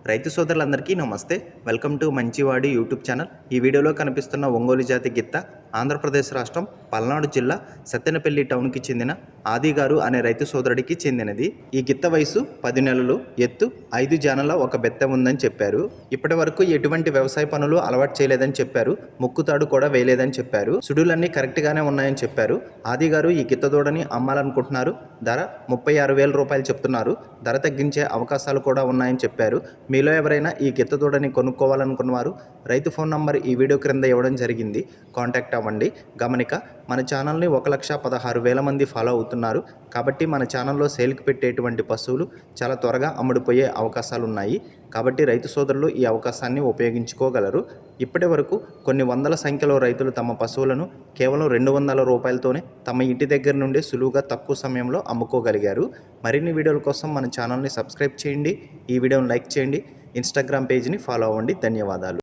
రైతు సోదరులందరికీ నమస్తే. వెల్కమ్ టు మంచివాడి యూట్యూబ్ ఛానల్. ఈ వీడియోలో కనిపిస్తున్న ఒంగోలు జాతి గిత్త ఆంధ్రప్రదేశ్ రాష్ట్రం పల్నాడు జిల్లా సత్తెనపల్లి టౌన్కి చెందిన ఆది గారు అనే రైతు సోదరుడికి చెందినది. ఈ గిత్త వయసు 10 నెలలు, ఎత్తు 5 జానల ఒక బెత్త ఉందని చెప్పారు. ఇప్పటి వరకు ఎటువంటి వ్యవసాయ పనులు అలవాటు చేయలేదని చెప్పారు. ముక్కుతాడు కూడా వేయలేదని చెప్పారు. సుడులన్నీ కరెక్ట్గానే ఉన్నాయని చెప్పారు. ఆది గారు ఈ గిత్త దూడని అమ్మాలనుకుంటున్నారు. ధర 36,000 రూపాయలు చెప్తున్నారు. ధర తగ్గించే అవకాశాలు కూడా ఉన్నాయని చెప్పారు. మీలో ఎవరైనా ఈ గిత్త దూడని కొనుక్కోవాలనుకున్నవారు రైతు ఫోన్ నంబర్ ఈ వీడియో క్రింద ఇవ్వడం జరిగింది. కాంటాక్ట్ అవ్వండి. గమనిక, మన ఛానల్ని 1,16,000 మంది ఫాలో అవుతున్నారు. కాబట్టి మన ఛానల్లో సేల్కి పెట్టేటువంటి పశువులు చాలా త్వరగా అమ్ముడుపోయే అవకాశాలు ఉన్నాయి. కాబట్టి రైతు సోదరులు ఈ అవకాశాన్ని ఉపయోగించుకోగలరు. ఇప్పటి వరకు కొన్ని వందల సంఖ్యలో రైతులు తమ పశువులను కేవలం 200 రూపాయలతోనే తమ ఇంటి దగ్గర నుండి సులువుగా తక్కువ సమయంలో అమ్ముకోగలిగారు. మరిన్ని వీడియోల కోసం మన ఛానల్ని సబ్స్క్రైబ్ చేయండి. ఈ వీడియోని లైక్ చేయండి. ఇన్స్టాగ్రామ్ పేజ్ని ఫాలో అవ్వండి. ధన్యవాదాలు.